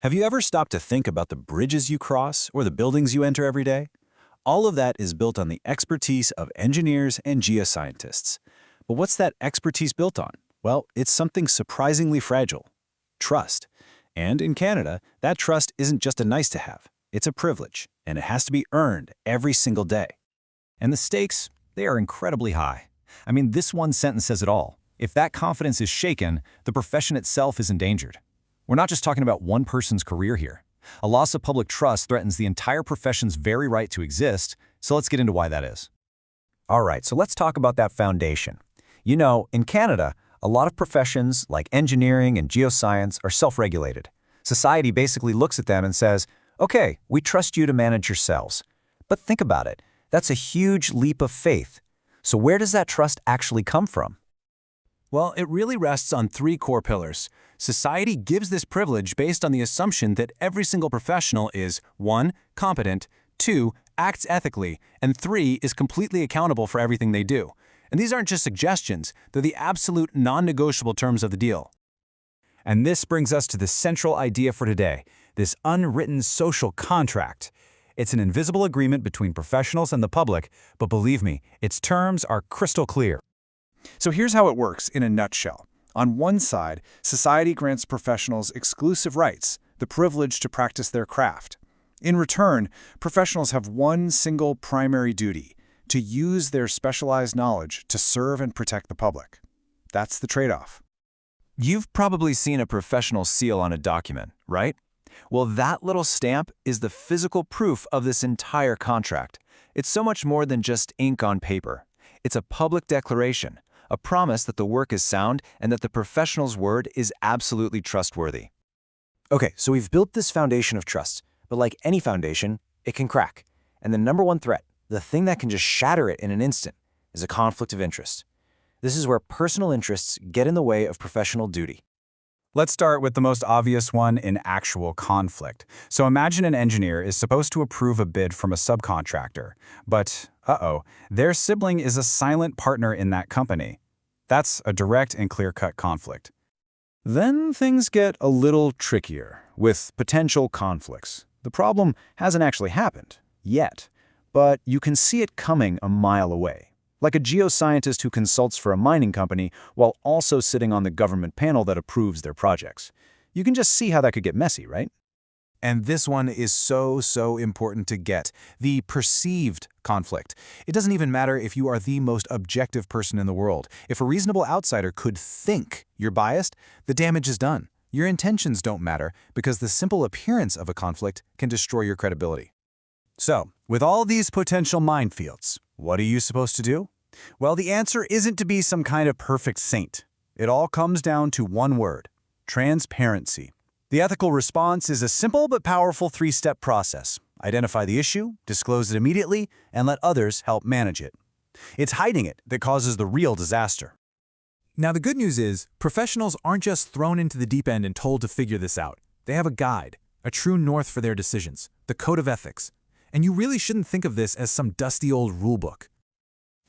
Have you ever stopped to think about the bridges you cross or the buildings you enter every day? All of that is built on the expertise of engineers and geoscientists. But what's that expertise built on? Well, it's something surprisingly fragile: trust. And in Canada, that trust isn't just a nice to have. It's a privilege, and it has to be earned every single day. And the stakes, they are incredibly high. I mean, this one sentence says it all. If that confidence is shaken, the profession itself is endangered. We're not just talking about one person's career here. A loss of public trust threatens the entire profession's very right to exist, so let's get into why that is. All right, so let's talk about that foundation. You know, in Canada, a lot of professions like engineering and geoscience are self-regulated. Society basically looks at them and says, okay, we trust you to manage yourselves. But think about it. That's a huge leap of faith. So where does that trust actually come from? Well, it really rests on three core pillars. Society gives this privilege based on the assumption that every single professional is 1. Competent, 2. Acts ethically, and 3. Is completely accountable for everything they do. And these aren't just suggestions, they're the absolute non-negotiable terms of the deal. And this brings us to the central idea for today, this unwritten social contract. It's an invisible agreement between professionals and the public, but believe me, its terms are crystal clear. So here's how it works in a nutshell. On one side, society grants professionals exclusive rights, the privilege to practice their craft. In return, professionals have one single primary duty: to use their specialized knowledge to serve and protect the public. That's the trade-off. You've probably seen a professional seal on a document, right? Well, that little stamp is the physical proof of this entire contract. It's so much more than just ink on paper. It's a public declaration, a promise that the work is sound and that the professional's word is absolutely trustworthy. Okay, so we've built this foundation of trust, but like any foundation, it can crack. And the number one threat, the thing that can just shatter it in an instant, is a conflict of interest. This is where personal interests get in the way of professional duty. Let's start with the most obvious one in actual conflict. So imagine an engineer is supposed to approve a bid from a subcontractor, but, their sibling is a silent partner in that company. That's a direct and clear-cut conflict. Then things get a little trickier with potential conflicts. The problem hasn't actually happened yet, but you can see it coming a mile away. Like a geoscientist who consults for a mining company while also sitting on the government panel that approves their projects. You can just see how that could get messy, right? And this one is so important to get: the perceived conflict. It doesn't even matter if you are the most objective person in the world. If a reasonable outsider could think you're biased, the damage is done. Your intentions don't matter because the simple appearance of a conflict can destroy your credibility. So, with all these potential minefields, what are you supposed to do? Well, the answer isn't to be some kind of perfect saint. It all comes down to one word: transparency. The ethical response is a simple but powerful three-step process. Identify the issue, disclose it immediately, and let others help manage it. It's hiding it that causes the real disaster. Now, the good news is, professionals aren't just thrown into the deep end and told to figure this out. They have a guide, a true north for their decisions, the code of ethics. And you really shouldn't think of this as some dusty old rulebook.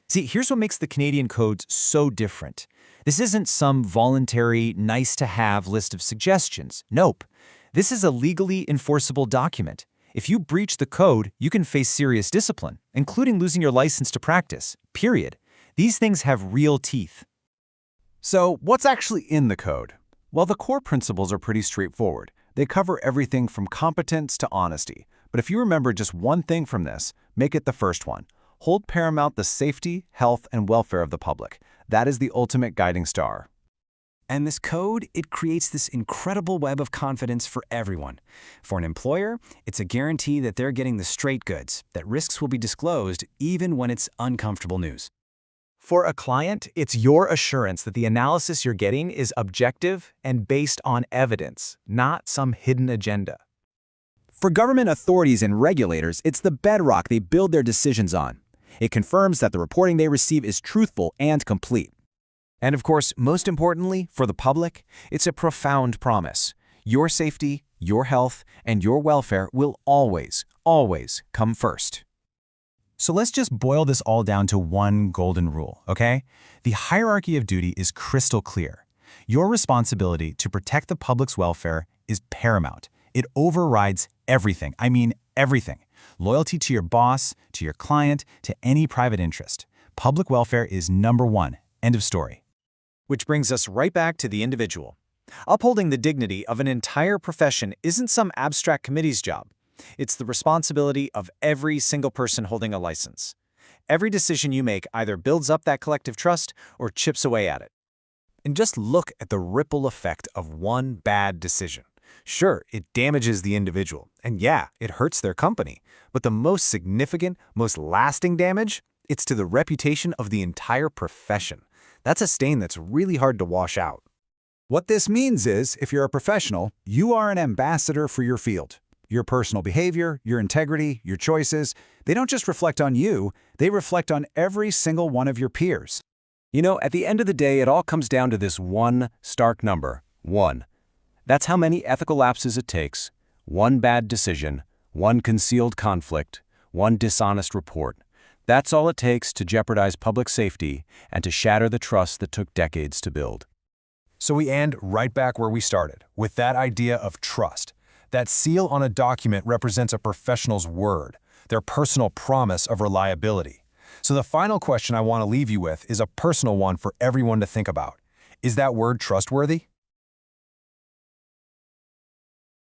See, here's what makes the Canadian codes so different. This isn't some voluntary, nice-to-have list of suggestions. Nope. This is a legally enforceable document. If you breach the code, you can face serious discipline, including losing your license to practice, period. These things have real teeth. So, what's actually in the code? Well, the core principles are pretty straightforward. They cover everything from competence to honesty. But if you remember just one thing from this, make it the first one. Hold paramount the safety, health, and welfare of the public. That is the ultimate guiding star. And this code, it creates this incredible web of confidence for everyone. For an employer, it's a guarantee that they're getting the straight goods, that risks will be disclosed even when it's uncomfortable news. For a client, it's your assurance that the analysis you're getting is objective and based on evidence, not some hidden agenda. For government authorities and regulators, it's the bedrock they build their decisions on. It confirms that the reporting they receive is truthful and complete. And of course, most importantly, for the public, it's a profound promise. Your safety, your health, and your welfare will always come first. So let's just boil this all down to one golden rule, okay? The hierarchy of duty is crystal clear. Your responsibility to protect the public's welfare is paramount. It overrides everything. I mean everything. Loyalty to your boss, to your client, to any private interest. Public welfare is number one. End of story. Which brings us right back to the individual. Upholding the dignity of an entire profession isn't some abstract committee's job. It's the responsibility of every single person holding a license. Every decision you make either builds up that collective trust or chips away at it. And just look at the ripple effect of one bad decision. Sure, it damages the individual, and yeah, it hurts their company. But the most significant, most lasting damage, it's to the reputation of the entire profession. That's a stain that's really hard to wash out. What this means is, if you're a professional, you are an ambassador for your field. Your personal behavior, your integrity, your choices, they don't just reflect on you, they reflect on every single one of your peers. You know, at the end of the day, it all comes down to this one stark number, 1. That's how many ethical lapses it takes, one bad decision, one concealed conflict, one dishonest report. That's all it takes to jeopardize public safety and to shatter the trust that took decades to build. So we end right back where we started, with that idea of trust. That seal on a document represents a professional's word, their personal promise of reliability. So the final question I want to leave you with is a personal one for everyone to think about. Is that word trustworthy?